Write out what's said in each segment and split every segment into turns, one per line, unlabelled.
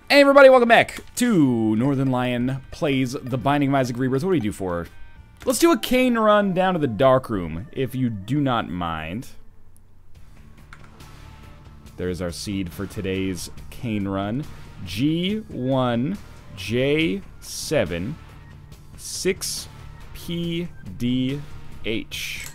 Hey everybody, welcome back to Northern Lion Plays The Binding of Isaac Rebirth. What do we do for her? Let's do a CAIN run down to the dark room, if you do not mind. There's our seed for today's CAIN run. G1, J7, 6PDH.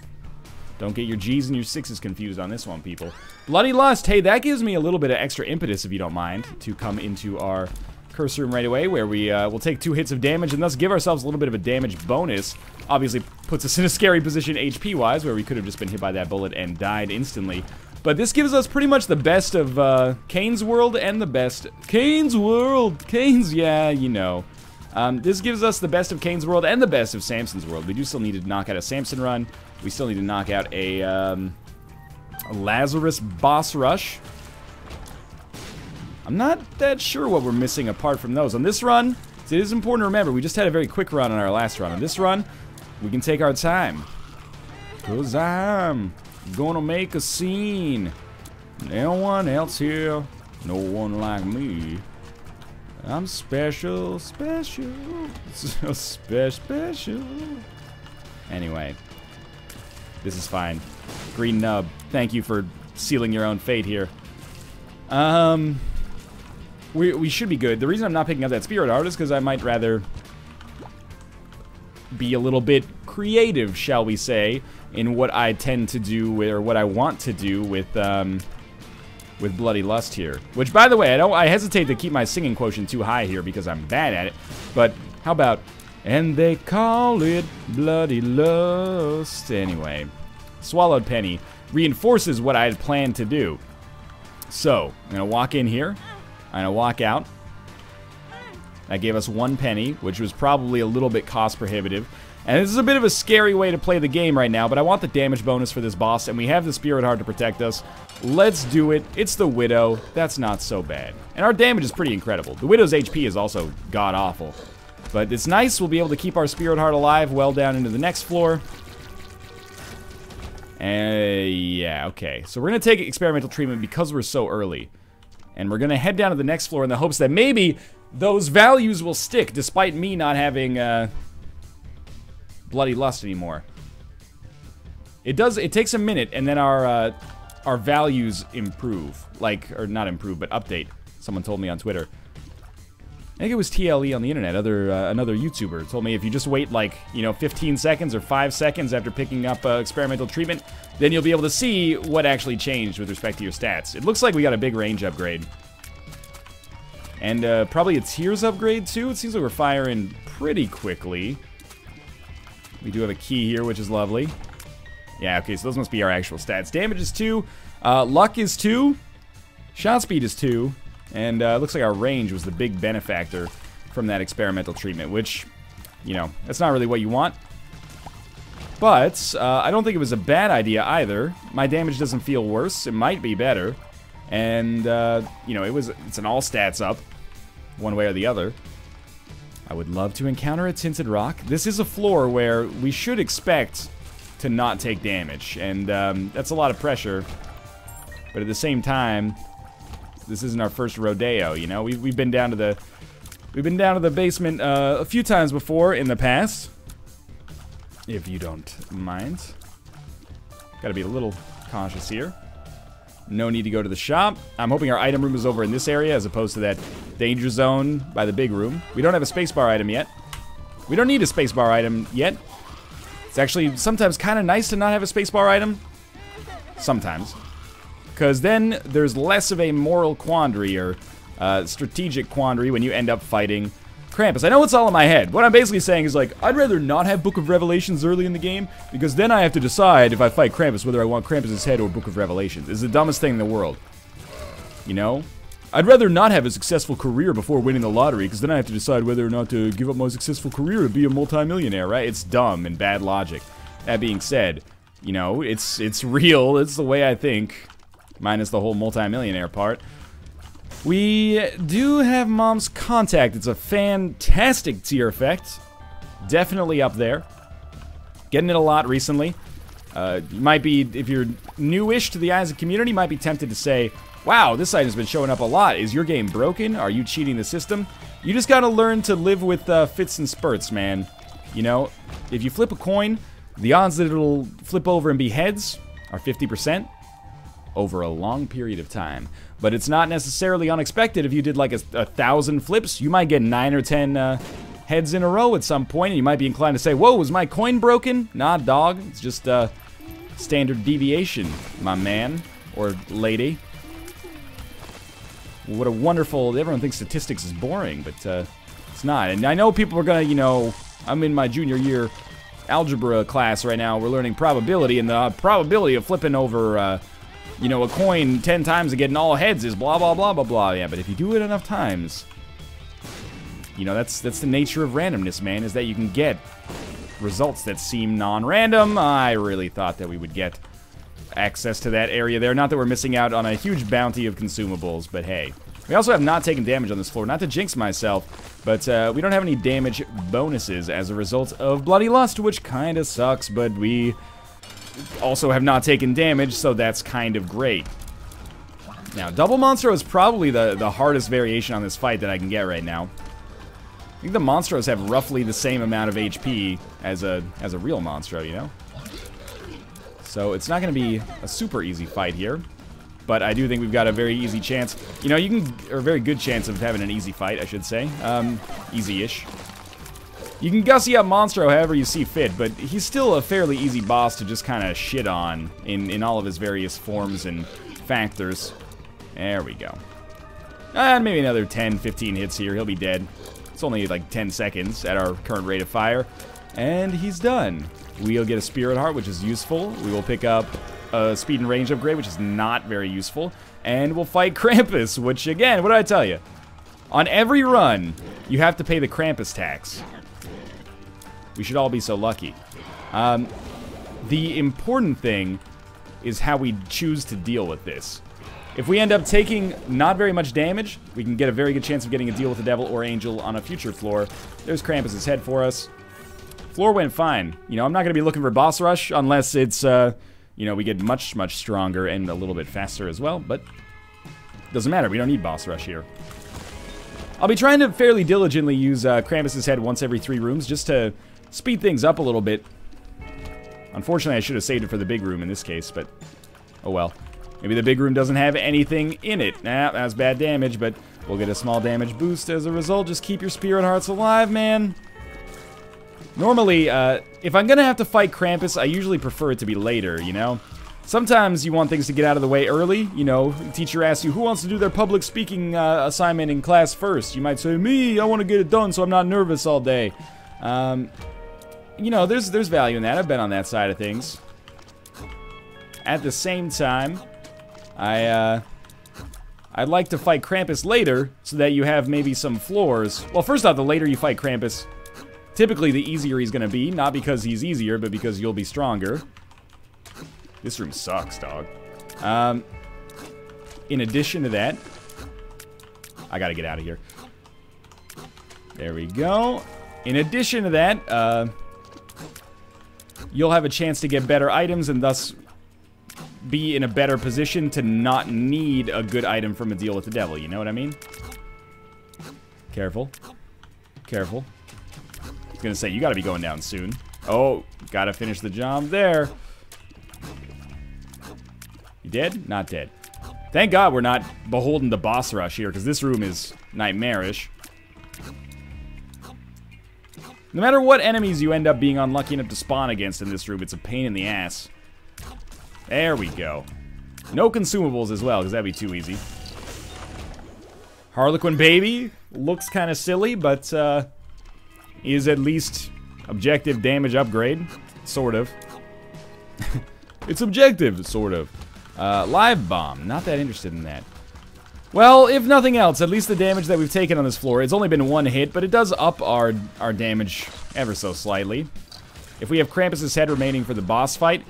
Don't get your G's and your 6's confused on this one, people. Bloody Lust, hey, that gives me a little bit of extra impetus, if you don't mind, to come into our curse room right away, where we will take 2 hits of damage and thus give ourselves a little bit of a damage bonus. Obviously puts us in a scary position HP-wise, where we could have just been hit by that bullet and died instantly. But this gives us pretty much the best of CAIN's world and the best... CAIN's world! CAIN's, yeah, you know. This gives us the best of CAIN's world and the best of Samson's world. We do still need to knock out a Samson run. We still need to knock out a Lazarus boss rush. I'm not that sure what we're missing apart from those. On this run, it is important to remember, we just had a very quick run on our last run. On this run, we can take our time. 'Cause I'm gonna make a scene. No one else here, no one like me. I'm special, special, so special. Anyway, this is fine. Green Nub, thank you for sealing your own fate here. We should be good. The reason I'm not picking up that Spirit Heart is because I might rather be a little bit creative, shall we say, in what I tend to do with, or what I want to do with Bloody Lust here. Which, by the way, I hesitate to keep my singing quotient too high here because I'm bad at it. But how about, and they call it Bloody Lust. Anyway, Swallowed Penny reinforces what I had planned to do. So, I'm gonna walk in here. I'm gonna walk out. That gave us 1 penny, which was probably a little bit cost prohibitive. And this is a bit of a scary way to play the game right now, but I want the damage bonus for this boss, and we have the Spirit Heart to protect us. Let's do it. It's the Widow. That's not so bad. And our damage is pretty incredible. The Widow's HP is also god-awful. But it's nice. We'll be able to keep our Spirit Heart alive well down into the next floor. Yeah, okay. So we're going to take experimental treatment because we're so early. And we're going to head down to the next floor in the hopes that maybe those values will stick, despite me not having Bloody Lust anymore. It takes a minute, and then our values improve. Like, or not improve, but update. Someone told me on Twitter. I think it was TLE on the internet, another YouTuber, told me if you just wait like, 15 seconds or 5 seconds after picking up experimental treatment, then you'll be able to see what actually changed with respect to your stats. It looks like we got a big range upgrade. And probably a tears upgrade too. It seems like we're firing pretty quickly. We do have a key here, which is lovely. Yeah, okay, so those must be our actual stats. Damage is 2, luck is 2, shot speed is 2. And it looks like our range was the big benefactor from that experimental treatment, which, that's not really what you want. But I don't think it was a bad idea either. My damage doesn't feel worse. It might be better. And, it's an all stats up, one way or the other. I would love to encounter a Tinted Rock. This is a floor where we should expect to not take damage. And that's a lot of pressure. But at the same time, this isn't our first rodeo, We've been down to the basement a few times before in the past. If you don't mind. Gotta be a little cautious here. No need to go to the shop. I'm hoping our item room is over in this area as opposed to that danger zone by the big room. We don't have a spacebar item yet. We don't need a spacebar item yet. It's actually sometimes kind of nice to not have a spacebar item. Sometimes. Because then there's less of a moral quandary or strategic quandary when you end up fighting Krampus. I know it's all in my head. What I'm basically saying is, like, I'd rather not have Book of Revelations early in the game, because then I have to decide if I fight Krampus whether I want Krampus' head or Book of Revelations. It's the dumbest thing in the world. I'd rather not have a successful career before winning the lottery, because then I have to decide whether or not to give up my successful career to be a multimillionaire, right? It's dumb and bad logic. That being said, it's real. It's the way I think. Minus the whole multi-millionaire part. We do have Mom's Contact. It's a fantastic tier effect. Definitely up there. Getting it a lot recently. You might be, if you're newish to the Isaac community, might be tempted to say, Wow, this item's been showing up a lot. Is your game broken? Are you cheating the system? You just gotta learn to live with fits and spurts, man. You know, if you flip a coin, the odds that it'll flip over and be heads are 50% over a long period of time. But it's not necessarily unexpected. If you did like 1,000 flips, you might get 9 or 10 heads in a row at some point, and you might be inclined to say, whoa, was my coin broken? Nah, dog. It's just standard deviation, my man or lady. What a wonderful... Everyone thinks statistics is boring, but it's not. And I know people are gonna, you know... I'm in my junior year algebra class right now. We're learning probability, and the probability of flipping over, you know, a coin 10 times and getting all heads is blah, blah, blah, blah, blah. Yeah, but if you do it enough times... You know, that's the nature of randomness, man, is that you can get results that seem non-random. I really thought that we would get access to that area there. Not that we're missing out on a huge bounty of consumables, but hey. We also have not taken damage on this floor. Not to jinx myself, but we don't have any damage bonuses as a result of Bloody Lust, which kind of sucks, but we also have not taken damage, so that's kind of great. Now, Double Monstro is probably the hardest variation on this fight that I can get right now. I think the Monstros have roughly the same amount of HP as a real Monstro, you know? So it's not going to be a super easy fight here, but I do think we've got a very easy chance. You know, or a very good chance of having an easy fight, I should say. Easy-ish. You can gussy up Monstro however you see fit, but he's still a fairly easy boss to just kind of shit on in all of his various forms and factors. There we go. And maybe another 10, 15 hits here. He'll be dead. It's only like 10 seconds at our current rate of fire. And he's done. We'll get a Spirit Heart, which is useful. We will pick up a Speed and Range upgrade, which is not very useful. And we'll fight Krampus, which, again, what did I tell you? On every run, you have to pay the Krampus tax. We should all be so lucky. The important thing is how we choose to deal with this. If we end up taking not very much damage, we can get a very good chance of getting a deal with the Devil or Angel on a future floor. There's Krampus' head for us. Floor went fine. You know, I'm not going to be looking for boss rush unless it's, you know, we get much, much stronger and a little bit faster as well, but doesn't matter. We don't need boss rush here. I'll be trying to fairly diligently use Krampus' head once every 3 rooms just to speed things up a little bit. Unfortunately, I should have saved it for the big room in this case, but oh well. Maybe the big room doesn't have anything in it. Nah, that's bad damage, but we'll get a small damage boost as a result. Just keep your Spirit Hearts alive, man. Normally, if I'm gonna have to fight Krampus, I usually prefer it to be later, you know? Sometimes you want things to get out of the way early. You know, the teacher asks you, who wants to do their public speaking assignment in class first? You might say, me, I want to get it done so I'm not nervous all day. You know, there's value in that. I've been on that side of things. At the same time, I'd like to fight Krampus later so that you have maybe some floors. Well, first off, the later you fight Krampus, typically the easier he's gonna be. Not because he's easier, but because you'll be stronger. This room sucks, dog. In addition to that, I gotta get out of here. There we go. In addition to that, you'll have a chance to get better items and thus be in a better position to not need a good item from a deal with the devil. You know what I mean? Careful. Careful. I was gonna say, you gotta be going down soon. Oh, gotta finish the job there. You dead? Not dead. Thank God we're not beholden to boss rush here, because this room is nightmarish. No matter what enemies you end up being unlucky enough to spawn against in this room, it's a pain in the ass. There we go. No consumables as well, because that'd be too easy. Harlequin Baby looks kind of silly, but is at least objective damage upgrade. Sort of. It's objective, sort of. Live Bomb. Not that interested in that. Well, if nothing else, at least the damage that we've taken on this floor, it's only been 1 hit, but it does up our damage ever so slightly. If we have Krampus' head remaining for the boss fight,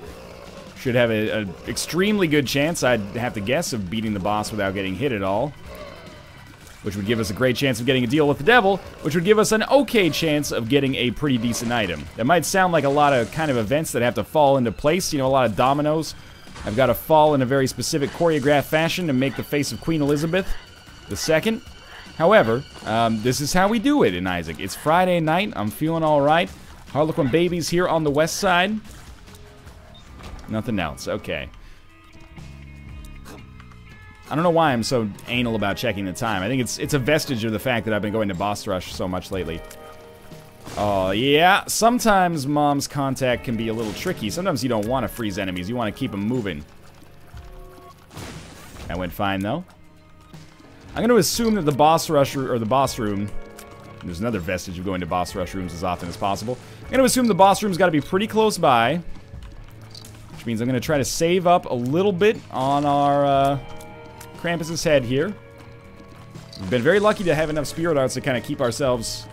should have an extremely good chance, I'd have to guess, of beating the boss without getting hit at all. Which would give us a great chance of getting a deal with the devil, which would give us an okay chance of getting a pretty decent item. That might sound like a lot of kind of events that have to fall into place, you know, a lot of dominoes. I've got to fall in a very specific choreographed fashion to make the face of Queen Elizabeth II. However, this is how we do it in Isaac. It's Friday night. I'm feeling all right. Harlequin babies here on the west side. Nothing else. Okay. I don't know why I'm so anal about checking the time. I think it's a vestige of the fact that I've been going to boss rush so much lately. Oh, yeah. Sometimes Mom's contact can be a little tricky. Sometimes you don't want to freeze enemies. You want to keep them moving. That went fine, though. I'm going to assume that the boss rush, or the boss room... There's another vestige of going to boss rush rooms as often as possible. I'm going to assume the boss room's got to be pretty close by. Which means I'm going to try to save up a little bit on our Krampus's head here. We've been very lucky to have enough spirit hearts to kind of keep ourselves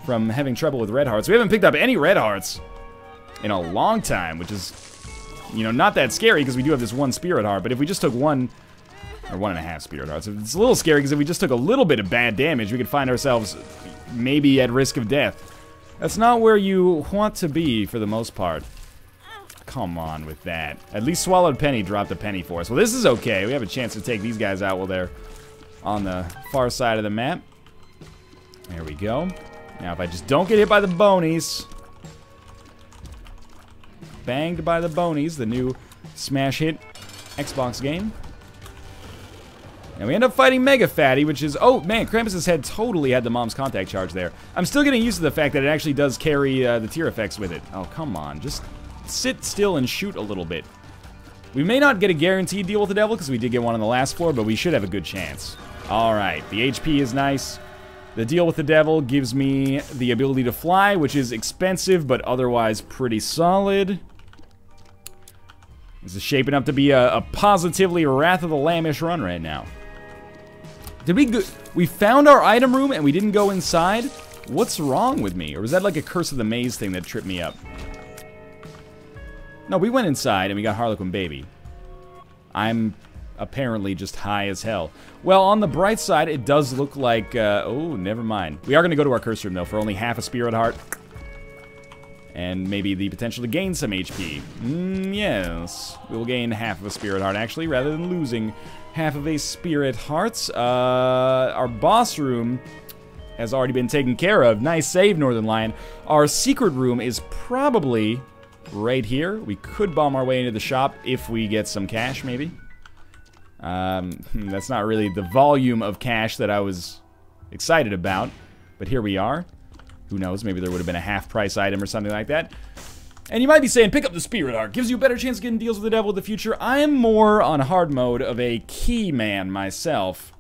from having trouble with red hearts. We haven't picked up any red hearts in a long time, which is, you know, not that scary because we do have this one spirit heart. But if we just took one, or 1.5 spirit hearts, it's a little scary because if we just took a little bit of bad damage, we could find ourselves maybe at risk of death. That's not where you want to be for the most part. Come on with that. At least Swallowed Penny dropped a penny for us. Well, this is okay. We have a chance to take these guys out while they're on the far side of the map. There we go. Now, if I just don't get hit by the bonies. Banged by the bonies, the new smash hit Xbox game. And we end up fighting Mega Fatty, which is... Oh, man, Krampus's head totally had the Mom's contact charge there. I'm still getting used to the fact that it actually does carry the tear effects with it. Oh, come on. Just sit still and shoot a little bit. We may not get a guaranteed deal with the devil, because we did get one on the last floor, but we should have a good chance. Alright, the HP is nice. The deal with the devil gives me the ability to fly, which is expensive, but otherwise pretty solid. This is shaping up to be a positively Wrath of the Lambish run right now. Did we found our item room and we didn't go inside? What's wrong with me? Or was that like a Curse of the Maze thing that tripped me up? No, we went inside and we got Harlequin Baby. I'm apparently just high as hell. Well, on the bright side, it does look like... oh, never mind. We are going to go to our curse room, though, for only half a spirit heart. And maybe the potential to gain some HP. Yes. We will gain half of a spirit heart, actually, rather than losing half of a spirit heart. Our boss room has already been taken care of. Nice save, Northern Lion. Our secret room is probably right here. We could bomb our way into the shop if we get some cash, maybe. That's not really the volume of cash that I was excited about. But here we are. Who knows, maybe there would have been a half-price item or something like that. And you might be saying, pick up the Spirit Heart. Gives you a better chance of getting deals with the devil in the future. I am more on hard mode of a key man myself.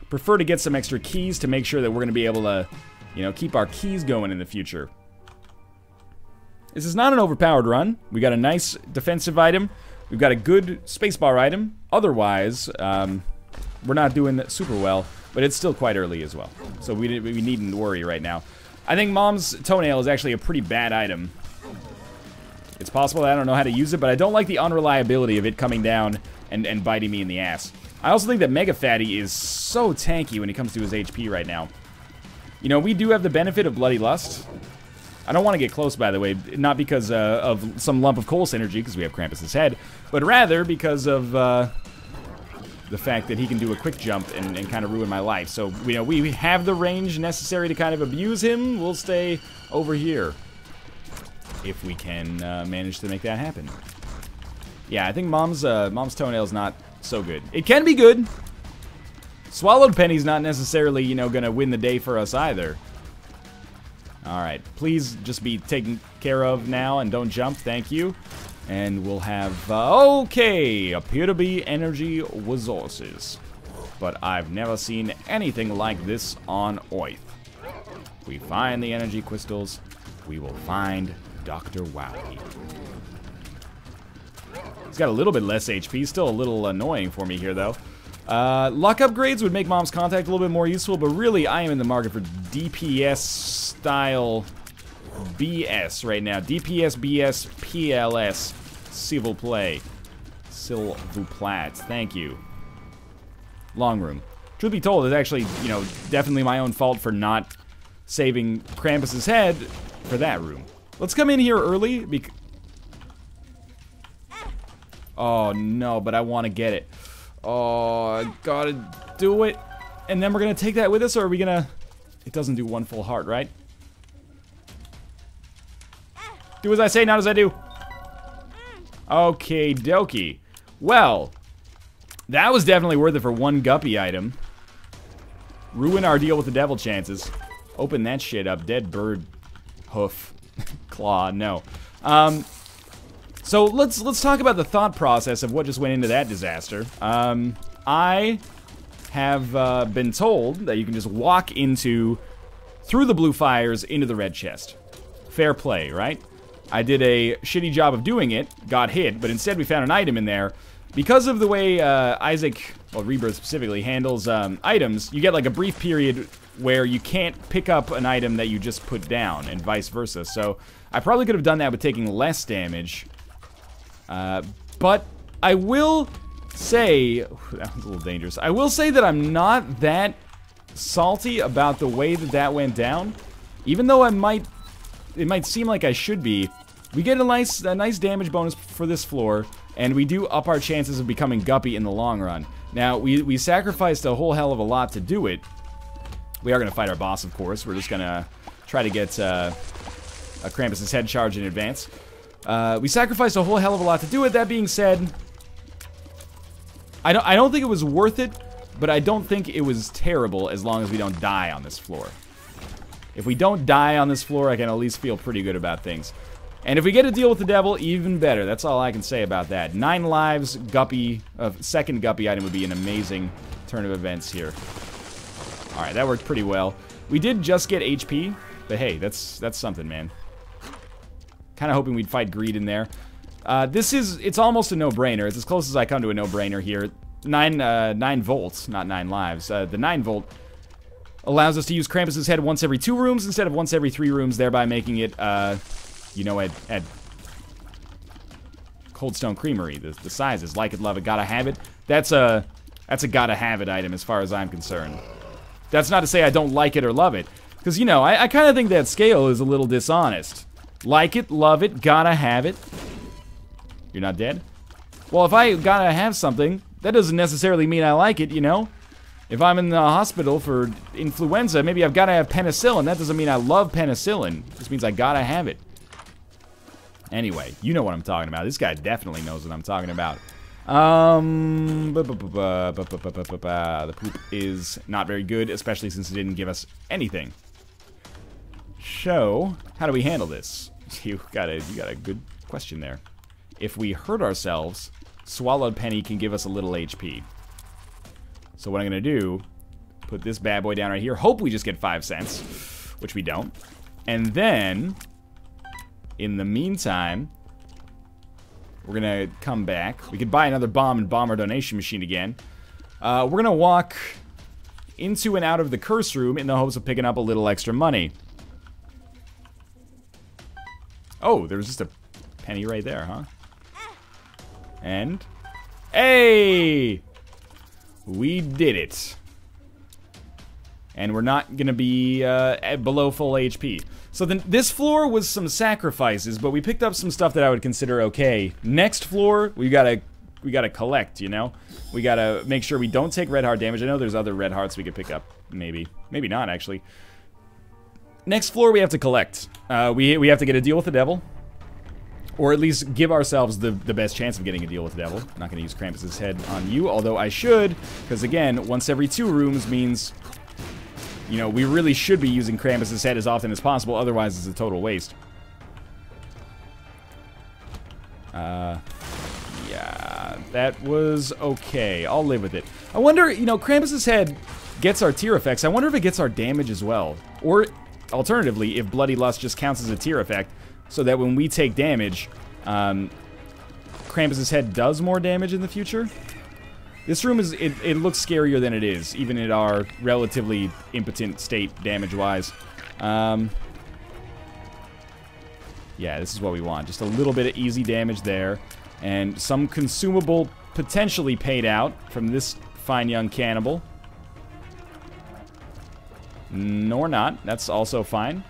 Prefer to get some extra keys to make sure that we're going to be able to, you know, keep our keys going in the future. This is not an overpowered run. We got a nice defensive item. We've got a good spacebar item. Otherwise, we're not doing super well, but it's still quite early as well. So we needn't worry right now. I think Mom's toenail is actually a pretty bad item. It's possible that I don't know how to use it, but I don't like the unreliability of it coming down and biting me in the ass. I also think that Mega Fatty is so tanky when it comes to his HP right now. You know, we do have the benefit of Bloody Lust. I don't want to get close, by the way, not because of some lump of coal synergy, because we have Krampus's head, but rather because of the fact that he can do a quick jump and kind of ruin my life. So, you know, we have the range necessary to kind of abuse him. We'll stay over here if we can manage to make that happen. Yeah, I think Mom's toenail is not so good. It can be good. Swallowed Penny's not necessarily, you know, gonna win the day for us either. Alright, please just be taken care of now and don't jump, thank you. And we'll have, okay, appear to be energy resources. But I've never seen anything like this on Earth. We find the energy crystals, we will find Dr. Wowie. He's got a little bit less HP, still a little annoying for me here though. Luck upgrades would make Mom's contact a little bit more useful, but really I am in the market for DPS style BS right now. DPS, BS, PLS, s'il vous plaît. S'il vous plaît. Thank you. Long room. Truth be told, it's actually, you know, definitely my own fault for not saving Krampus's head for that room. Let's come in here early. Oh, no, but I want to get it. Oh, I gotta do it. And then we're gonna take that with us, or are we gonna... It doesn't do one full heart, right? Do as I say, not as I do. Okay, dokie. Well, that was definitely worth it for one guppy item. Ruin our deal with the devil chances. Open that shit up. Dead bird hoof. Claw, no. So let's talk about the thought process of what just went into that disaster. I have been told that you can just walk through the blue fires into the red chest. Fair play, right? I did a shitty job of doing it, got hit, but instead we found an item in there. Because of the way Isaac, well, Rebirth specifically, handles items, you get like a brief period where you can't pick up an item that you just put down, and vice versa. So I probably could have done that with taking less damage. But I will say, that was a little dangerous. I will say that I'm not that salty about the way that went down. Even though it might seem like I should be. We get a nice damage bonus for this floor, and we do up our chances of becoming Guppy in the long run. Now, we sacrificed a whole hell of a lot to do it. We are going to fight our boss, of course. We're just going to try to get a Krampus's head charge in advance. We sacrificed a whole hell of a lot to do it. That being said, I don't think it was worth it, but I don't think it was terrible as long as we don't die on this floor. If we don't die on this floor, I can at least feel pretty good about things. And if we get to deal with the devil, even better. That's all I can say about that. 9 lives, Guppy, second Guppy item would be an amazing turn of events here. Alright, that worked pretty well. We did just get HP, but hey, that's something, man. Kind of hoping we'd fight greed in there. It's almost a no-brainer. It's as close as I come to a no-brainer here. 9 volts, not 9 lives. The 9 volt allows us to use Krampus's head once every 2 rooms instead of once every 3 rooms, thereby making it, you know, at Cold Stone Creamery, the sizes, like it, love it, gotta have it. That's a gotta have it item as far as I'm concerned. That's not to say I don't like it or love it, because, you know, I kind of think that scale is a little dishonest. Like it, love it, gotta have it. You're not dead? Well, if I gotta have something, that doesn't necessarily mean I like it, you know? If I'm in the hospital for influenza, maybe I've gotta have penicillin. That doesn't mean I love penicillin. It just means I gotta have it. Anyway, you know what I'm talking about. This guy definitely knows what I'm talking about. The poop is not very good, especially since it didn't give us anything. So, how do we handle this? You got a good question there. If we hurt ourselves, Swallowed Penny can give us a little HP. So what I'm gonna do, put this bad boy down right here. Hope we just get 5 cents, which we don't. And then, in the meantime, we're gonna come back. We could buy another bomb and bomber donation machine again. We're gonna walk into and out of the curse room in the hopes of picking up a little extra money. Oh, there was just a penny right there, huh? And, hey! We did it. And we're not gonna be below full HP. So then this floor was some sacrifices, but we picked up some stuff that I would consider okay. Next floor, we gotta collect, you know? We gotta make sure we don't take red heart damage. I know there's other red hearts we could pick up, maybe. Maybe not, actually. Next floor, we have to collect. We have to get a deal with the devil. Or at least give ourselves the best chance of getting a deal with the devil. I'm not gonna use Krampus's head on you, although I should, because again, once every 2 rooms means, you know, we really should be using Krampus's head as often as possible, otherwise it's a total waste. Yeah, that was okay. I'll live with it. I wonder, you know, Krampus's head gets our tear effects. I wonder if it gets our damage as well. Or, alternatively, if Bloody Lust just counts as a tear effect, so that when we take damage, Krampus's head does more damage in the future. This room is, it looks scarier than it is, even in our relatively impotent state, damage-wise. Yeah, this is what we want. Just a little bit of easy damage there. And some consumable potentially paid out from this fine young cannibal. Nor not. That's also fine.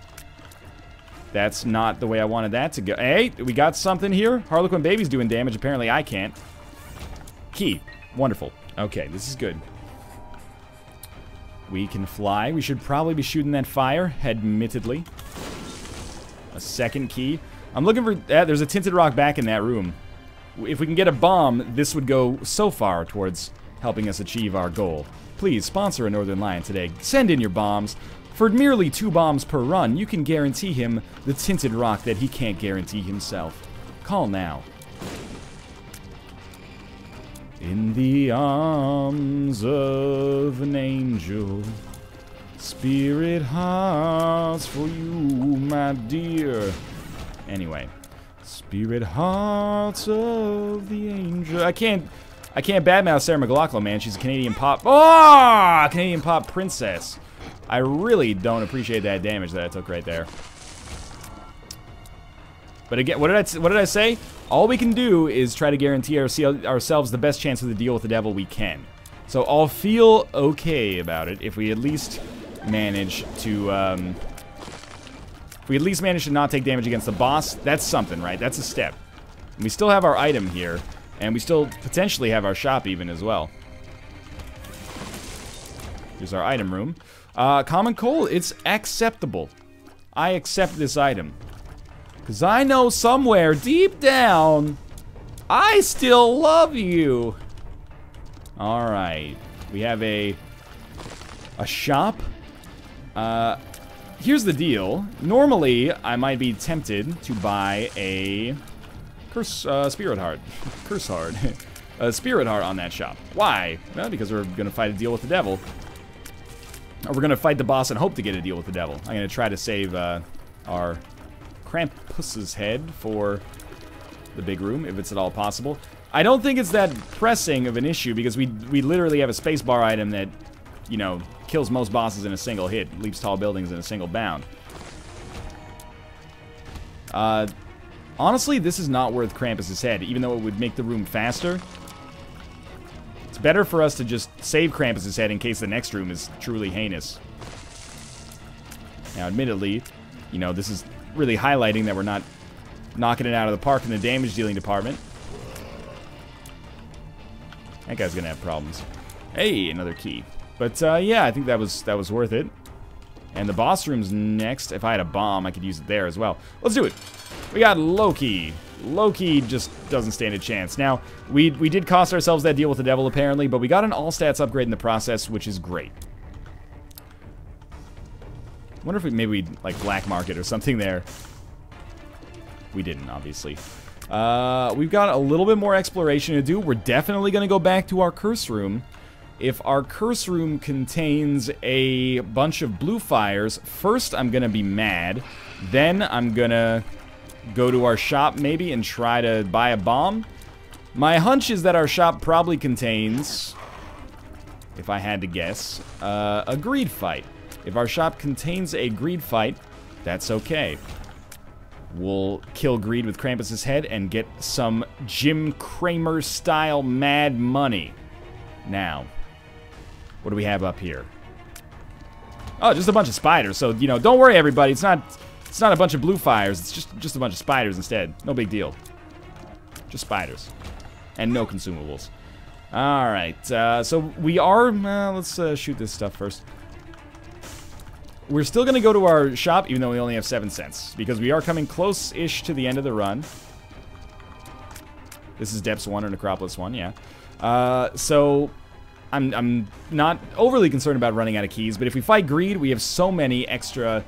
That's not the way I wanted that to go. Hey, we got something here. Harlequin Baby's doing damage. Apparently I can't. key. Wonderful. Okay, this is good. We can fly. We should probably be shooting that fire, admittedly. A second key. I'm looking for... there's a tinted rock back in that room. If we can get a bomb, this would go so far towards helping us achieve our goal. Please, sponsor a Northern Lion today. Send in your bombs. For merely 2 bombs per run, you can guarantee him the tinted rock that he can't guarantee himself. Call now. In the arms of an angel, spirit hearts for you, my dear. Anyway, spirit hearts of the angel. I can't badmouth Sarah McLachlan, man. She's a Canadian pop. Oh, Canadian pop princess. I really don't appreciate that damage that I took right there. But again, what did I say? All we can do is try to guarantee ourselves the best chance of the deal with the devil we can. So I'll feel okay about it if we at least manage to not take damage against the boss. That's something, right? That's a step. And we still have our item here, and we still potentially have our shop even as well. Here's our item room. Common coal, it's acceptable. I accept this item. Because I know somewhere deep down, I still love you. Alright. We have a shop. Here's the deal. Normally, I might be tempted to buy a spirit heart. Curse heart. A spirit heart on that shop. Why? Well, because we're going to fight a deal with the devil. Or we're going to fight the boss and hope to get a deal with the devil. I'm going to try to save our Krampus's head for the big room, if it's at all possible. I don't think it's that pressing of an issue, because we literally have a spacebar item that, you know, kills most bosses in a single hit, leaps tall buildings in a single bound. Honestly, this is not worth Krampus's head, even though it would make the room faster. It's better for us to just save Krampus's head in case the next room is truly heinous. Now, admittedly, you know, this is really highlighting that we're not knocking it out of the park in the damage dealing department. That guy's gonna have problems. Hey, another key. But yeah, I think that was worth it. And the boss room's next. If I had a bomb, I could use it there as well. Let's do it. We got Loki. Loki just doesn't stand a chance. Now, we did cost ourselves that deal with the devil apparently, but we got an all stats upgrade in the process, which is great. Wonder if maybe we'd like black market or something there. We didn't, obviously. We've got a little bit more exploration to do. We're definitely going to go back to our curse room. If our curse room contains a bunch of blue fires, first I'm going to be mad. Then I'm going to go to our shop maybe and try to buy a bomb. My hunch is that our shop probably contains, if I had to guess, a greed fight. If our shop contains a greed fight, that's okay. We'll kill greed with Krampus's head and get some Jim Cramer style mad money. Now, what do we have up here? Oh, just a bunch of spiders. So, you know, don't worry everybody. It's not a bunch of blue fires. It's just a bunch of spiders instead. No big deal. Just spiders. And no consumables. Alright, so we are, let's shoot this stuff first. We're still going to go to our shop, even though we only have 7 cents. Because we are coming close-ish to the end of the run. This is Depths 1 or Necropolis 1, yeah. So, I'm not overly concerned about running out of keys. But if we fight greed, we have so many extra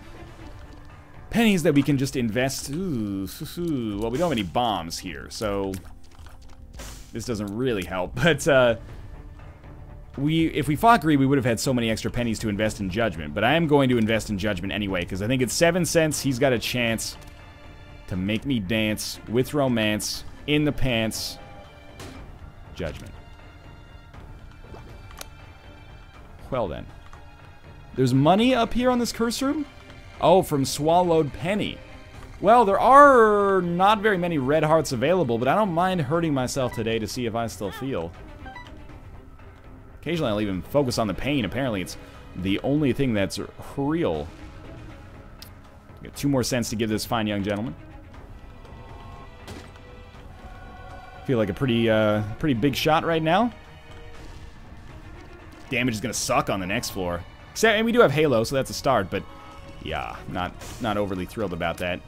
pennies that we can just invest. Ooh, well, we don't have any bombs here, so this doesn't really help. But, if we fought greed, we would have had so many extra pennies to invest in Judgment. But I am going to invest in Judgment anyway, because I think it's 7 cents. He's got a chance to make me dance with romance in the pants. Judgment. Well then. There's money up here on this curse room? Oh, from Swallowed Penny. Well, there are not very many red hearts available, but I don't mind hurting myself today to see if I still feel. Occasionally I'll even focus on the pain. Apparently it's the only thing that's real. Got 2 more cents to give this fine young gentleman. Feel like a pretty big shot right now. Damage is gonna suck on the next floor. Except, and we do have Halo, so that's a start, but yeah, not overly thrilled about that.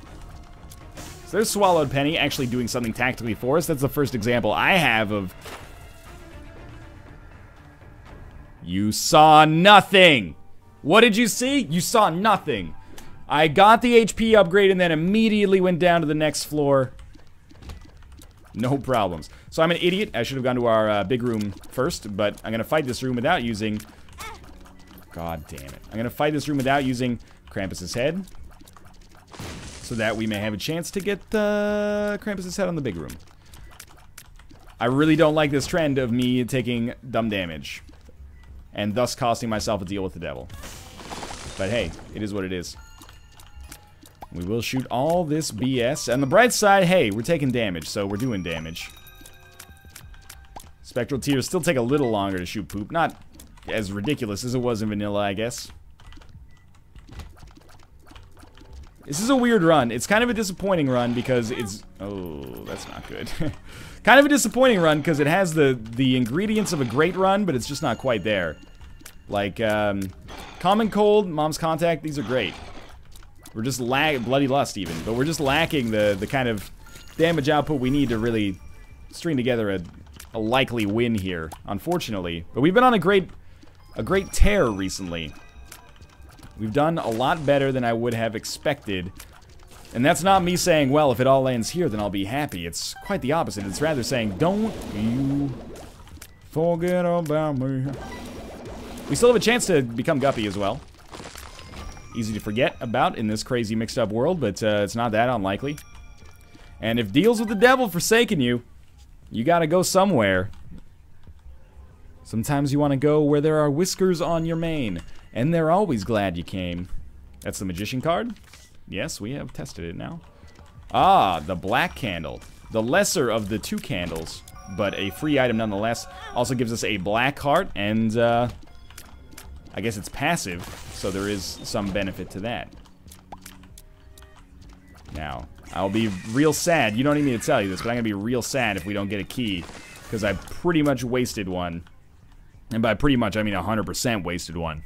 So there's Swallowed Penny actually doing something tactically for us. That's the first example I have of... You saw nothing! What did you see? You saw nothing. I got the HP upgrade and then immediately went down to the next floor. No problems. So I'm an idiot. I should have gone to our big room first, but I'm going to fight this room without using... God damn it. I'm going to fight this room without using Krampus's head, so that we may have a chance to get Krampus's head on the big room. I really don't like this trend of me taking dumb damage, and thus costing myself a deal with the devil. But hey, it is what it is. We will shoot all this BS. On the bright side, hey, we're taking damage, so we're doing damage. Spectral Tears still take a little longer to shoot poop. Not as ridiculous as it was in vanilla, I guess. This is a weird run. It's kind of a disappointing run because it's... Oh, that's not good. Kind of a disappointing run because it has the ingredients of a great run, but it's just not quite there. Like, Common Cold, Mom's Contact, these are great. We're just Bloody Lust even, but we're just lacking the kind of damage output we need to really string together a likely win here, unfortunately. But we've been on a great tear recently. We've done a lot better than I would have expected. And that's not me saying, well, if it all lands here, then I'll be happy. It's quite the opposite. It's rather saying, don't you forget about me. We still have a chance to become Guppy as well. Easy to forget about in this crazy mixed up world, but it's not that unlikely. And if deals with the devil forsaken you, you gotta go somewhere. Sometimes you want to go where there are whiskers on your mane, and they're always glad you came. That's the Magician card. Yes, we have tested it now. Ah, the black candle. The lesser of the two candles, but a free item nonetheless. Also gives us a black heart, and I guess it's passive, so there is some benefit to that. Now, I'll be real sad. You don't need me to tell you this, but I'm going to be real sad if we don't get a key, because I pretty much wasted one. And by pretty much, I mean 100% wasted one.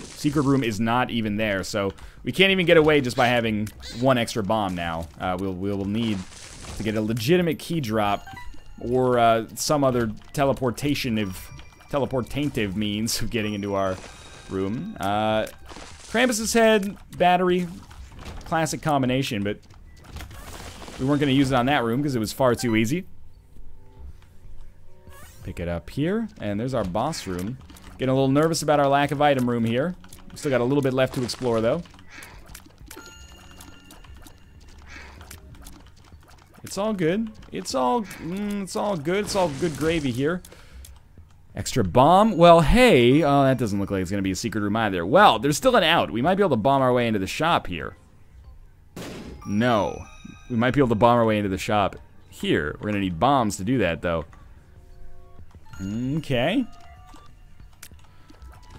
Secret room is not even there, so we can't even get away just by having one extra bomb now. We'll need to get a legitimate key drop, or some other teleportative means of getting into our room. Krampus's head, battery, classic combination, but we weren't going to use it on that room because it was far too easy. Pick it up here, and there's our boss room. Getting a little nervous about our lack of item room here. We still got a little bit left to explore, though. It's all good. It's all good. It's all good gravy here. Extra bomb. Well, hey, that doesn't look like it's going to be a secret room either. Well, there's still an out. We might be able to bomb our way into the shop here. No. We might be able to bomb our way into the shop here. We're going to need bombs to do that, though. Okay.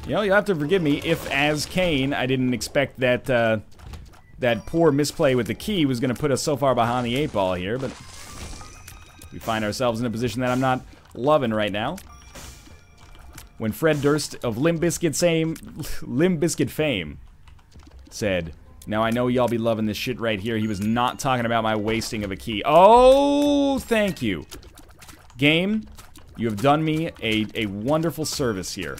You know, you'll have to forgive me if, as CAIN, I didn't expect that, that poor misplay with the key was going to put us so far behind the 8-ball here, but we find ourselves in a position that I'm not loving right now. When Fred Durst of Limp Bizkit fame said, "Now I know y'all be loving this shit right here," he was not talking about my wasting of a key. Oh, thank you. Game, you have done me a wonderful service here.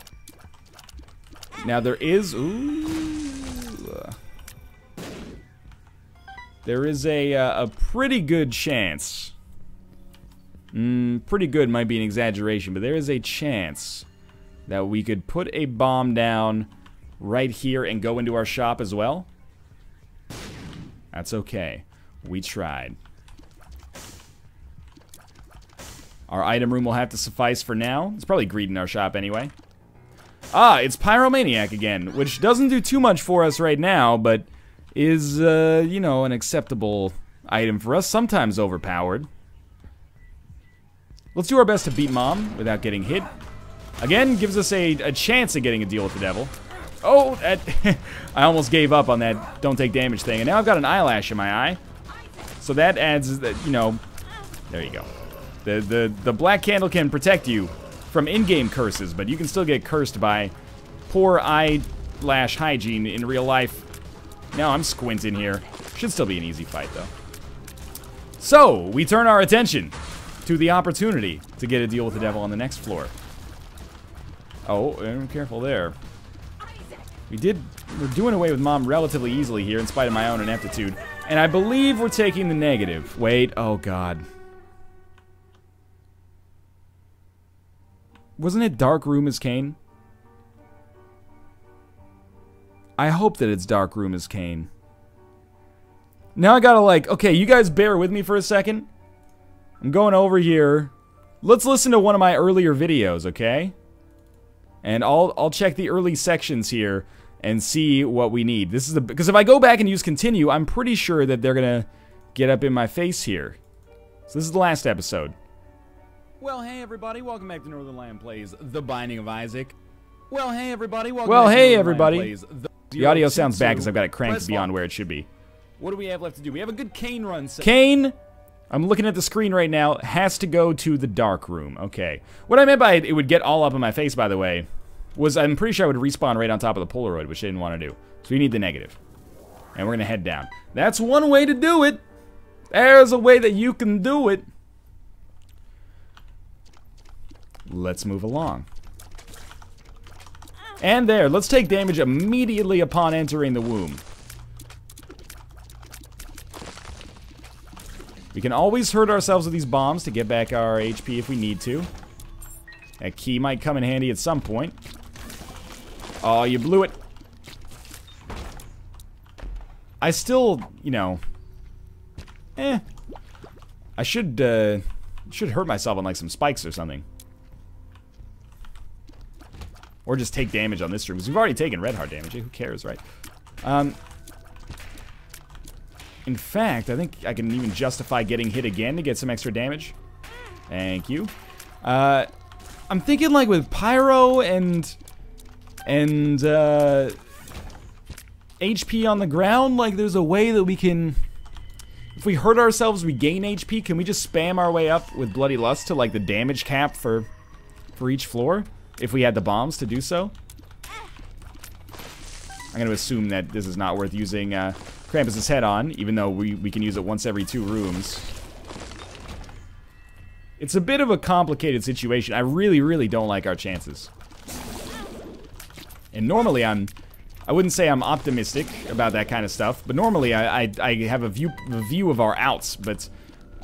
Now there is... Ooh... There is a pretty good chance. Pretty good might be an exaggeration, but there is a chance that we could put a bomb down right here and go into our shop as well. That's okay. We tried. Our item room will have to suffice for now. It's probably greed in our shop anyway. Ah, it's Pyromaniac again, which doesn't do too much for us right now, but is, you know, an acceptable item for us, sometimes overpowered. Let's do our best to beat Mom without getting hit. Again, gives us a chance at getting a deal with the devil. Oh, that I almost gave up on that don't take damage thing, and now I've got an eyelash in my eye. So that adds that, you know, there you go. The black candle can protect you from in-game curses, but you can still get cursed by poor eyelash hygiene in real life. Now I'm squinting here. Should still be an easy fight, though. So, we turn our attention to the opportunity to get a deal with the devil on the next floor. Oh, careful there. We're doing away with Mom relatively easily here in spite of my own ineptitude. And I believe we're taking the negative. Wait, oh god. Wasn't it Dark Room as CAIN? I hope that it's Dark Room as CAIN. Now I gotta like, okay, you guys bear with me for a second. I'm going over here. Let's listen to one of my earlier videos, okay? And I'll check the early sections here and see what we need. This is because if I go back and use continue, I'm pretty sure that they're gonna get up in my face here. So this is the last episode. Well, hey everybody, welcome back to Northern Lion Plays The Binding of Isaac. Well, hey everybody, welcome back to Northern Lion Plays The audio sounds bad because I've got it cranked beyond where it should be. What do we have left to do? We have a good CAIN run. CAIN, I'm looking at the screen right now, has to go to the dark room. Okay. What I meant by it would get all up in my face, by the way, was I'm pretty sure I would respawn right on top of the Polaroid, which I didn't want to do. So we need the negative. And we're going to head down. That's one way to do it. There's a way that you can do it. Let's move along. And there, let's take damage immediately upon entering the womb. We can always hurt ourselves with these bombs to get back our HP if we need to. That key might come in handy at some point. Oh, you blew it. I still, you know, I should hurt myself on like some spikes or something. Or just take damage on this room, because we've already taken red heart damage. Who cares, right? In fact, I think I can even justify getting hit again to get some extra damage. Thank you. I'm thinking like with Pyro and HP on the ground, like there's a way that we can, if we hurt ourselves, we gain HP. Can we just spam our way up with Bloody Lust to like the damage cap for each floor? If we had the bombs to do so. I'm going to assume that this is not worth using Krampus's head on, even though we can use it once every 2 rooms. It's a bit of a complicated situation. I really, really don't like our chances. And normally I wouldn't say I'm optimistic about that kind of stuff, but normally I have a view of our outs, but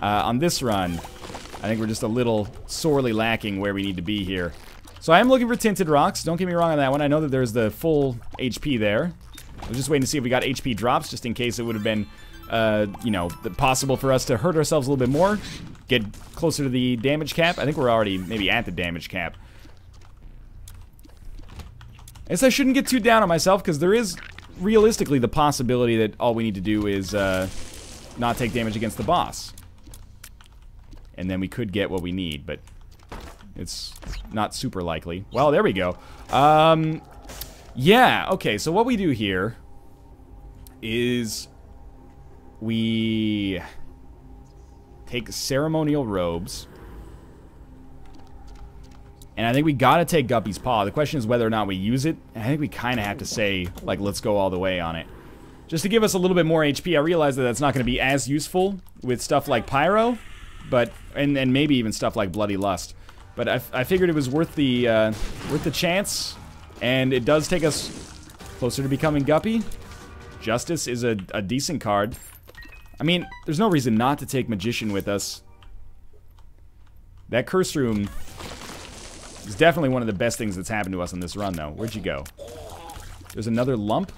on this run, I think we're just a little sorely lacking where we need to be here. So I am looking for tinted rocks. Don't get me wrong on that one. I know that there's the full HP there. I was just waiting to see if we got HP drops, just in case it would have been, you know, possible for us to hurt ourselves a little bit more. Get closer to the damage cap. I think we're already maybe at the damage cap. I guess I shouldn't get too down on myself, because there is realistically the possibility that all we need to do is not take damage against the boss. And then we could get what we need, but it's not super likely. Well, there we go. Yeah, okay, so what we do here is we take ceremonial robes. And I think we gotta take Guppy's Paw. The question is whether or not we use it. And I think we kind of have to say, like, let's go all the way on it. Just to give us a little bit more HP. I realize that that's not going to be as useful with stuff like Pyro, but and maybe even stuff like Bloody Lust. But I figured it was worth the chance, and it does take us closer to becoming Guppy. Justice is a decent card. I mean, there's no reason not to take Magician with us. That curse room is definitely one of the best things that's happened to us on this run, though. Where'd you go? There's another lump.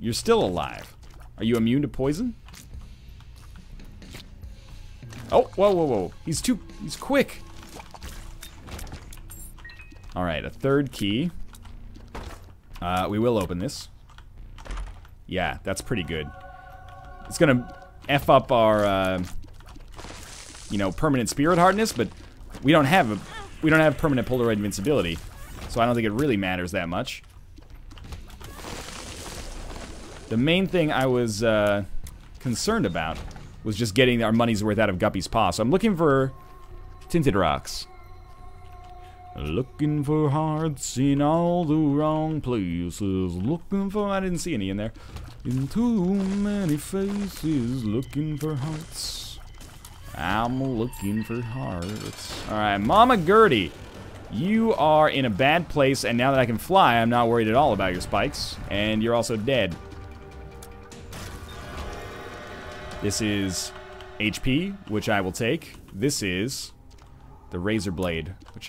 You're still alive. Are you immune to poison? Oh, whoa, whoa, whoa. He's quick. Alright, a third key. We will open this. Yeah, that's pretty good. It's gonna F up our, you know, permanent spirit hardness, but we don't have permanent Polaroid invincibility, so I don't think it really matters that much. The main thing I was concerned about was just getting our money's worth out of Guppy's Paw. So I'm looking for tinted rocks. Looking for hearts in all the wrong places. Looking for... I didn't see any in there. In too many faces. Looking for hearts. I'm looking for hearts. Alright, Mama Gertie. You are in a bad place, and now that I can fly, I'm not worried at all about your spikes. And you're also dead. This is HP, which I will take. This is the Razor Blade, which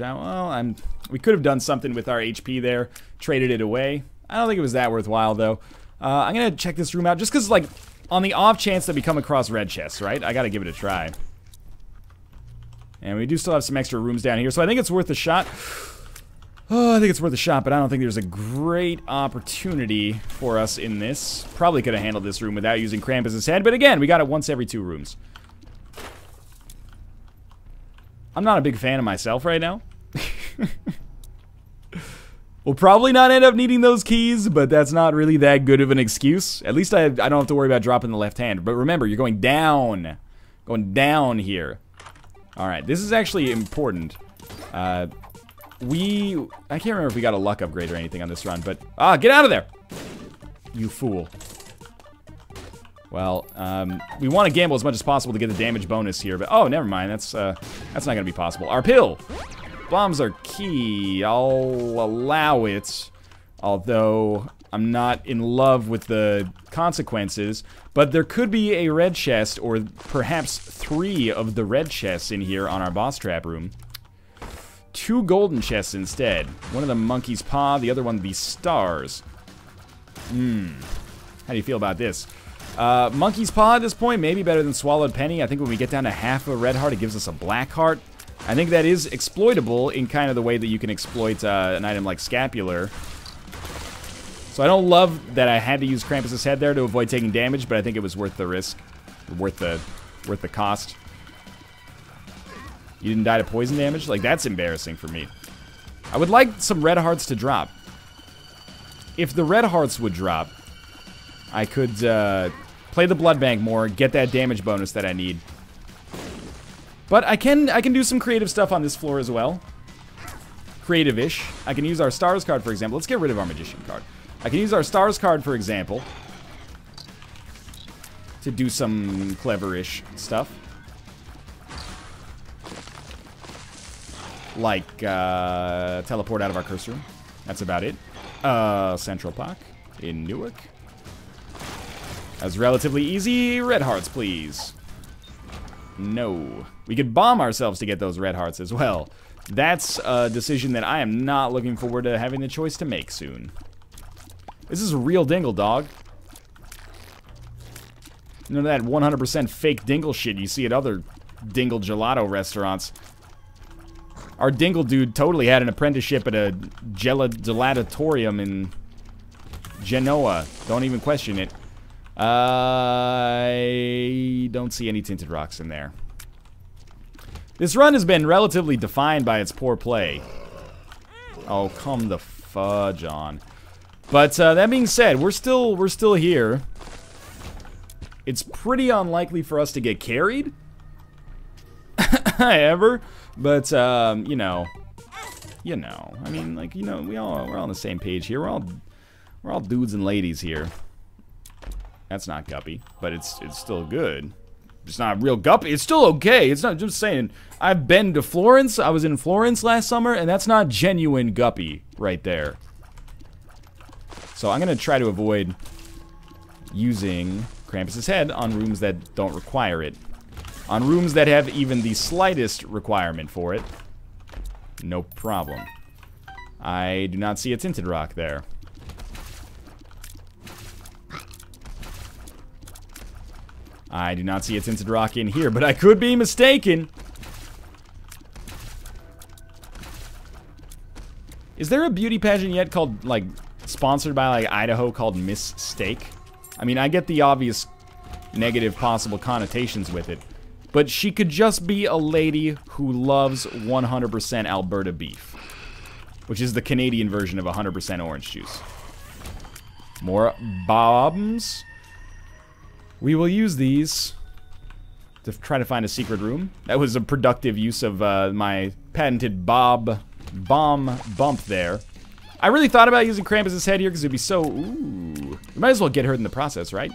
we could have done something with our HP there, traded it away. I don't think it was that worthwhile, though. I'm gonna check this room out, just because, like, on the off chance that we come across red chests, right? I gotta give it a try. And we do still have some extra rooms down here, so I think it's worth a shot. Oh, I think it's worth a shot, but I don't think there's a great opportunity for us in this. Probably could have handled this room without using Krampus' head, but again, we got it once every 2 rooms. I'm not a big fan of myself right now. We'll probably not end up needing those keys, but that's not really that good of an excuse. At least I don't have to worry about dropping the left hand. But remember, you're going down. Going down here. Alright, this is actually important. I can't remember if we got a luck upgrade or anything on this run, but... get out of there! You fool. Well, we want to gamble as much as possible to get the damage bonus here, but... Oh, never mind, that's not gonna be possible. Our pill! Bombs are key. I'll allow it, although I'm not in love with the consequences. But there could be a red chest, or perhaps 3 of the red chests in here on our boss trap room. 2 golden chests instead. One of them Monkey's Paw, the other one the stars. How do you feel about this? Monkey's Paw at this point, maybe better than Swallowed Penny. I think when we get down to half a red heart, it gives us a black heart. I think that is exploitable in kind of the way that you can exploit an item like Scapular. So I don't love that I had to use Krampus' head there to avoid taking damage, but I think it was worth the risk. Worth the cost. You didn't die to poison damage? Like, that's embarrassing for me. I would like some red hearts to drop. If the red hearts would drop, I could play the blood bank more, get that damage bonus that I need. But I can do some creative stuff on this floor as well. Creative-ish. I can use our stars card, for example. Let's get rid of our magician card. I can use our stars card, for example, to do some clever-ish stuff. Like, teleport out of our curse room. That's about it. Central Park in Newark. That's relatively easy. Red hearts, please. No. We could bomb ourselves to get those red hearts as well. That's a decision that I am not looking forward to having the choice to make soon. This is a real dingle, dog. None of that 100% fake dingle shit you see at other dingle gelato restaurants. Our dingle dude totally had an apprenticeship at a gelatatorium in Genoa. Don't even question it. I don't see any tinted rocks in there. This run has been relatively defined by its poor play. Oh, come the fudge on. But that being said, we're still here. It's pretty unlikely for us to get carried ever, but you know. I mean, like, you know, we're all on the same page here. We're all dudes and ladies here. That's not Guppy, but it's still good. It's not real Guppy. It's still okay. It's not, just saying. I've been to Florence. I was in Florence last summer, and that's not genuine Guppy right there. So I'm going to try to avoid using Krampus' head on rooms that don't require it. On rooms that have even the slightest requirement for it, no problem. I do not see a tinted rock there. I do not see a tinted rock in here, but I could be mistaken. Is there a beauty pageant yet called, like, sponsored by, like, Idaho called Miss Steak? I mean, I get the obvious negative possible connotations with it, but she could just be a lady who loves 100% Alberta beef, which is the Canadian version of 100% orange juice. More bombs. We will use these to try to find a secret room. That was a productive use of my patented bomb bump there. I really thought about using Krampus' head here because it'd be so... Ooh. We might as well get hurt in the process, right?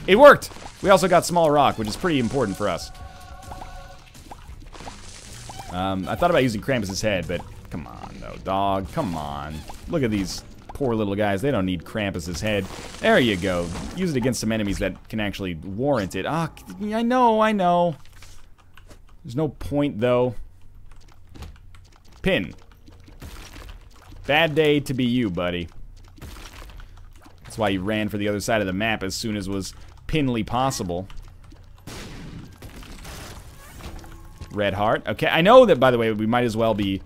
It worked! We also got small rock, which is pretty important for us. I thought about using Krampus' head, but come on, though, dog. Come on. Look at these poor little guys. They don't need Krampus' head. There you go. Use it against some enemies that can actually warrant it. Ah, I know. There's no point, though. Pin. Bad day to be you, buddy. That's why you ran for the other side of the map as soon as was pinly possible. Red heart. Okay, I know that, by the way, we might as well be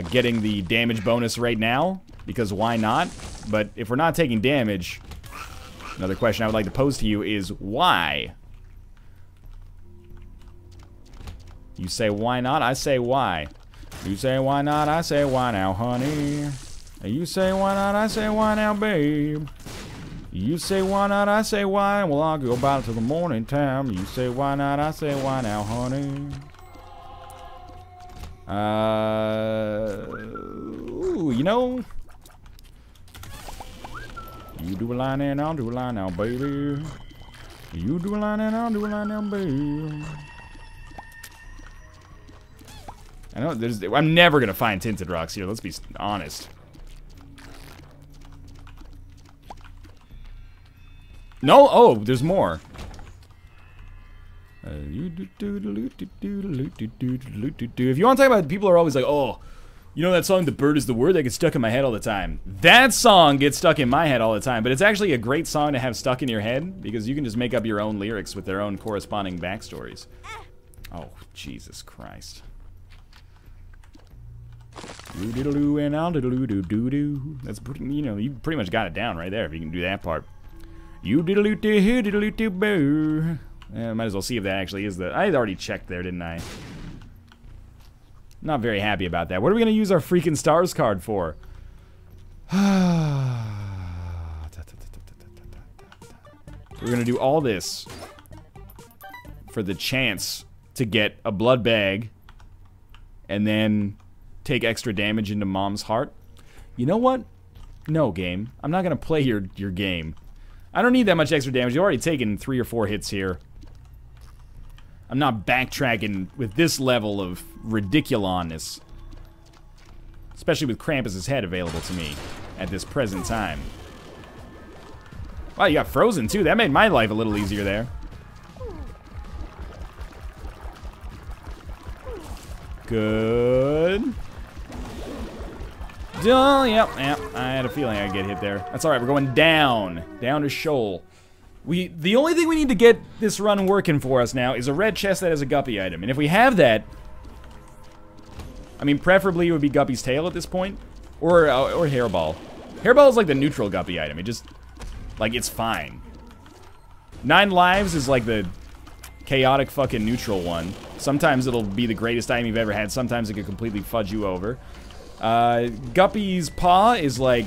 getting the damage bonus right now, because why not? But if we're not taking damage, another question I would like to pose to you is why? You say why not? I say why. You say why not? I say why now, honey. You say why not? I say why now, babe. You say why not? I say why. Well, I'll go about it till the morning time. You say why not? I say why now, honey. Ooh, you know. You do a line and I'll do a line now, baby. You do a line and I'll do a line now, baby. I know I'm never gonna find tinted rocks here. Let's be honest. No, oh, there's more. If you want to talk about, people are always like, oh, you know that song, "The Bird is the Word," that gets stuck in my head all the time. That song gets stuck in my head all the time, but it's actually a great song to have stuck in your head because you can just make up your own lyrics with their own corresponding backstories. Oh, Jesus Christ. Doo-diddle-doo and I'll diddle-doo-doo-doo-doo. That's, you know, you pretty much got it down right there if you can do that part. You diddle-doo-doo, diddle-doo-boo. Might as well see if that actually is the... I had already checked there, didn't I? Not very happy about that. What are we going to use our freaking stars card for? We're going to do all this for the chance to get a blood bag and then take extra damage into Mom's heart. You know what? No, game. I'm not going to play your game. I don't need that much extra damage. You've already taken 3 or 4 hits here. I'm not backtracking with this level of ridiculousness. Especially with Krampus' head available to me at this present time. Wow, you got frozen too. That made my life a little easier there. Good. Oh, yep. I had a feeling I'd get hit there. That's alright, we're going down. Down to Shoal. The only thing we need to get this run working for us now is a red chest that has a Guppy item. And if we have that, I mean, preferably it would be Guppy's tail at this point. Or Hairball. Hairball is like the neutral Guppy item. It just, like, it's fine. 9 lives is like the chaotic fucking neutral one. Sometimes it'll be the greatest item you've ever had. Sometimes it could completely fudge you over. Guppy's paw is like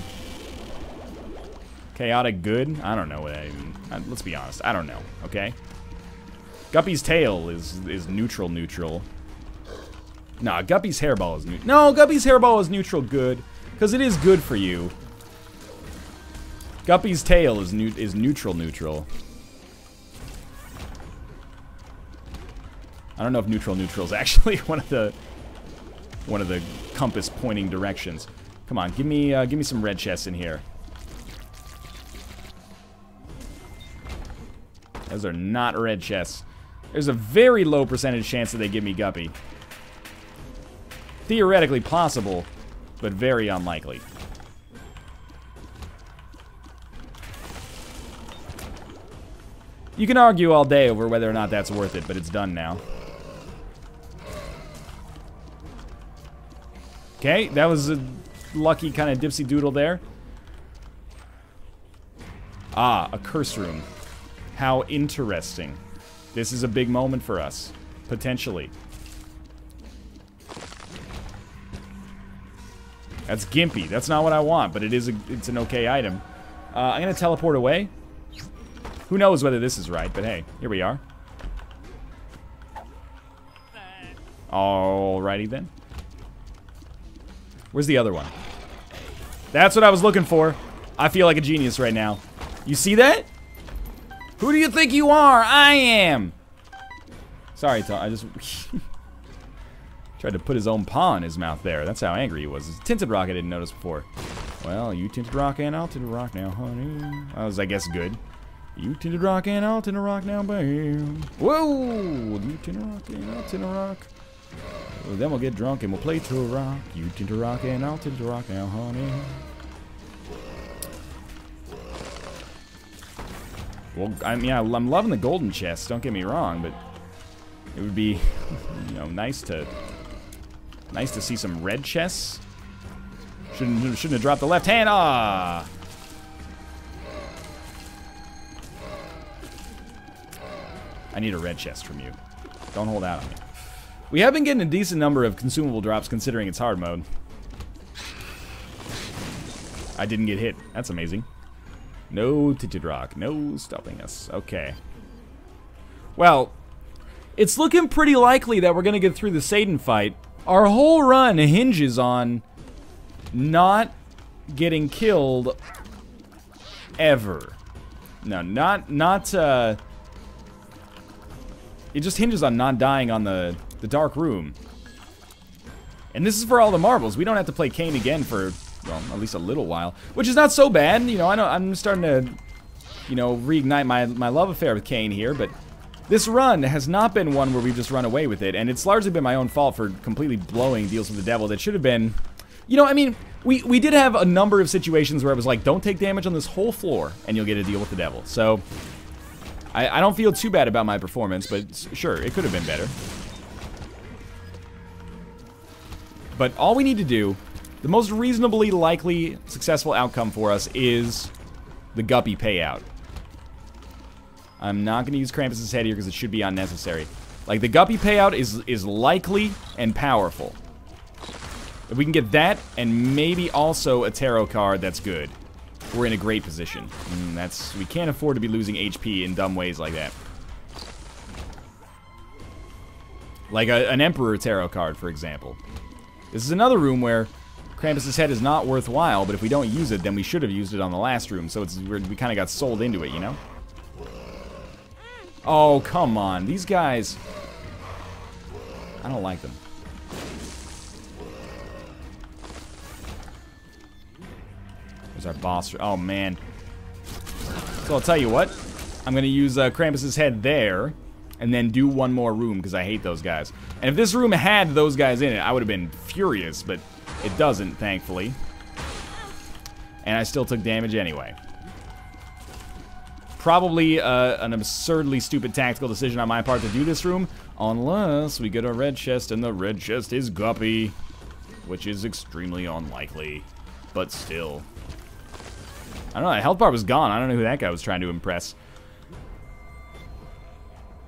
chaotic good. I don't know what I mean. Let's be honest. I don't know. Okay. Guppy's tail is neutral. Nah, Guppy's hairball is neutral. No, Guppy's hairball is neutral good because it is good for you. Guppy's tail is neutral. I don't know if neutral is actually one of the compass pointing directions. Come on, give me some red chests in here. Those are not red chests. There's a very low percentage chance that they give me Guppy. Theoretically possible, but very unlikely. You can argue all day over whether or not that's worth it, but it's done now. Okay, that was a lucky kind of dipsy doodle there. Ah, a curse room. How interesting. This is a big moment for us, potentially. That's gimpy. That's not what I want, but it's an okay item. I'm gonna teleport away. Who knows whether this is right, but hey, here we are. Alrighty then. Where's the other one? That's what I was looking for. I feel like a genius right now. You see that? Who do you think you are? I am. Sorry, Tom. I just tried to put his own paw in his mouth there. That's how angry he was. It's tinted rock I didn't notice before. Well, you tinted rock and I'll tinted rock now, honey. That was, I guess, good. You tinted rock and I'll tinted rock now, bam. Whoa! You tinted rock and I'll tinted rock. Well, then we'll get drunk and we'll play to a rock. You tinted rock and I'll tinted rock now, honey. Well, I mean, I'm loving the golden chest. Don't get me wrong, but it would be, you know, nice to see some red chests. Shouldn't have dropped the left hand. Ah. I need a red chest from you. Don't hold out on me. We have been getting a decent number of consumable drops considering it's hard mode. I didn't get hit. That's amazing. No tinted rock. No stopping us. Okay. Well, it's looking pretty likely that we're going to get through the Satan fight. Our whole run hinges on not getting killed ever. No, it just hinges on not dying on the dark room. And this is for all the marbles. We don't have to play CAIN again for, well, at least a little while, which is not so bad. You know, I'm starting to, you know, reignite my love affair with CAIN here, but this run has not been one where we've just run away with it, and it's largely been my own fault for completely blowing deals with the devil that should have been, you know, I mean, we did have a number of situations where it was like, don't take damage on this whole floor, and you'll get a deal with the devil. So, I don't feel too bad about my performance, but sure, it could have been better. But all we need to do, the most reasonably likely successful outcome for us is the guppy payout. I'm not going to use Krampus' head here because it should be unnecessary. Like, the guppy payout is likely and powerful. If we can get that, and maybe also a tarot card, that's good. We're in a great position. We can't afford to be losing HP in dumb ways like that. Like an Emperor tarot card, for example. This is another room where Krampus' head is not worthwhile, but if we don't use it, then we should have used it on the last room, so we kind of got sold into it, you know? Oh, come on. These guys, I don't like them. There's our boss. Oh, man. So I'll tell you what. I'm going to use Krampus' head there and then do one more room because I hate those guys. And if this room had those guys in it, I would have been furious, but it doesn't, thankfully. And I still took damage anyway. Probably an absurdly stupid tactical decision on my part to do this room, unless we get a red chest, and the red chest is Guppy, which is extremely unlikely, but still. I don't know, the health bar was gone. I don't know who that guy was trying to impress.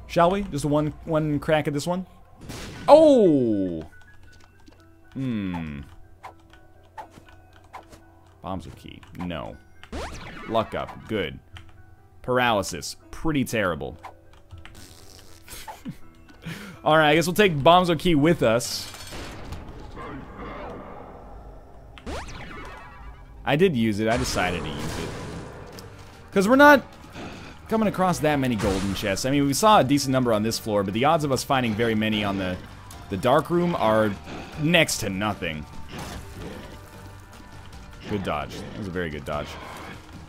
Shall we? Just one crack at this one? Oh! Bombs with key. No. Luck up. Good. Paralysis. Pretty terrible. Alright, I guess we'll take Bombs with key with us. I did use it. I decided to use it. Because we're not coming across that many golden chests. I mean, we saw a decent number on this floor, but the odds of us finding very many on the dark room are next to nothing. Good dodge. That was a very good dodge.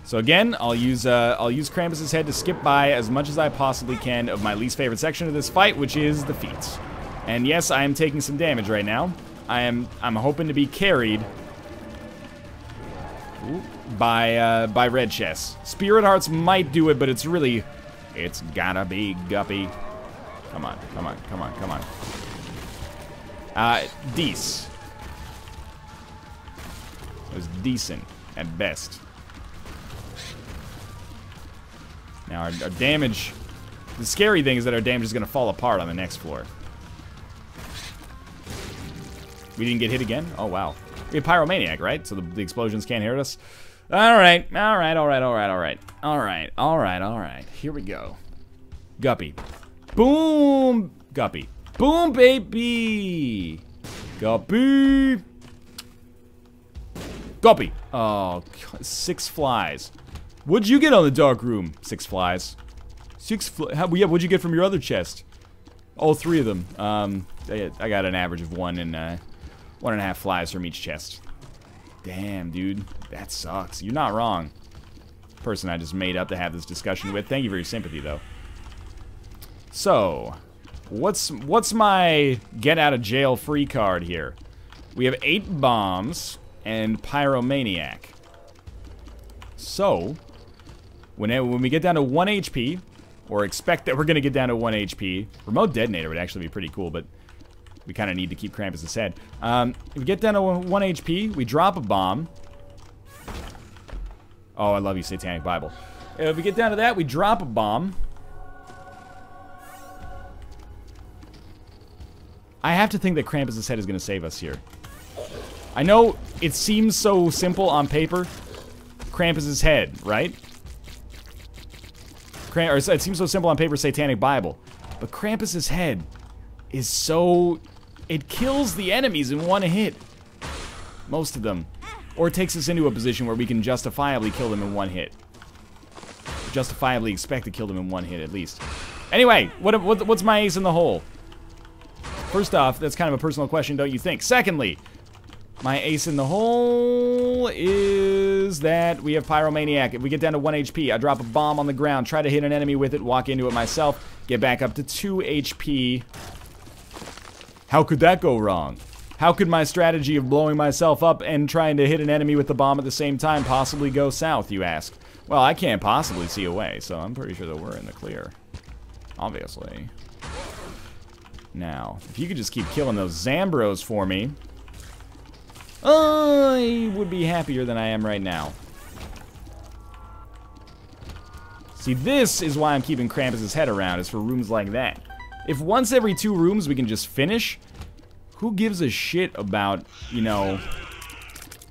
So again, I'll use Krampus' head to skip by as much as I possibly can of my least favorite section of this fight, which is the feats. And yes, I am taking some damage right now. I'm hoping to be carried by red chests. Spirit hearts might do it, but it's gotta be Guppy. Come on, come on, come on, come on. Dece. It was decent at best. Now our damage, the scary thing is that our damage is gonna fall apart on the next floor. We didn't get hit again? Oh wow. We're a pyromaniac, right? So the explosions can't hurt us. Alright, alright, alright, alright, alright. Alright, alright, alright. Here we go. Guppy. Boom! Guppy. Boom, baby! Guppy! Guppy! Oh, 6 flies. What'd you get on the dark room? 6 flies. Yeah, what'd you get from your other chest? All 3 of them. I got an average of 1 and 1.5 flies from each chest. Damn, dude. That sucks. You're not wrong. Person I just made up to have this discussion with. Thank you for your sympathy, though. So, what's my get out of jail free card here? We have 8 bombs and pyromaniac. So, when we get down to 1 HP, or expect that we're gonna get down to 1 HP, remote detonator would actually be pretty cool, but we kind of need to keep Krampus' head. If we get down to 1 HP, we drop a bomb. Oh, I love you, Satanic Bible. If we get down to that, we drop a bomb. I have to think that Krampus' head is going to save us here. I know it seems so simple on paper. Krampus' head, right? Or it seems so simple on paper, Satanic Bible. But Krampus' head is so... It kills the enemies in 1 hit. Most of them. Or it takes us into a position where we can justifiably kill them in 1 hit. Justifiably expect to kill them in 1 hit, at least. Anyway, what's my ace in the hole? First off, that's kind of a personal question, don't you think? Secondly, my ace in the hole is that we have Pyromaniac. If we get down to 1 HP, I drop a bomb on the ground, try to hit an enemy with it, walk into it myself, get back up to 2 HP. How could that go wrong? How could my strategy of blowing myself up and trying to hit an enemy with the bomb at the same time possibly go south, you ask? Well, I can't possibly see a way, so I'm pretty sure that we're in the clear. Obviously. Now, if you could just keep killing those Zambros for me, I would be happier than I am right now. See, this is why I'm keeping Krampus' head around, is for rooms like that. If once every 2 rooms we can just finish, who gives a shit about, you know,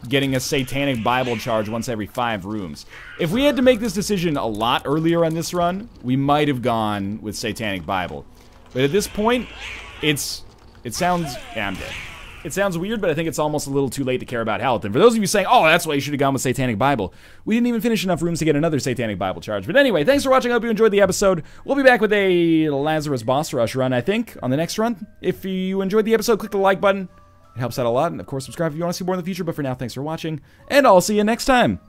getting a Satanic Bible charge once every 5 rooms? If we had to make this decision a lot earlier on this run, we might have gone with Satanic Bible. But at this point, it sounds... Yeah, I'm dead. It sounds weird, but I think it's almost a little too late to care about health. And for those of you saying, oh, that's why you should have gone with Satanic Bible, we didn't even finish enough rooms to get another Satanic Bible charge. But anyway, thanks for watching. I hope you enjoyed the episode. We'll be back with a Lazarus boss rush run, I think, on the next run. If you enjoyed the episode, click the like button. It helps out a lot. And, of course, subscribe if you want to see more in the future. But for now, thanks for watching. And I'll see you next time.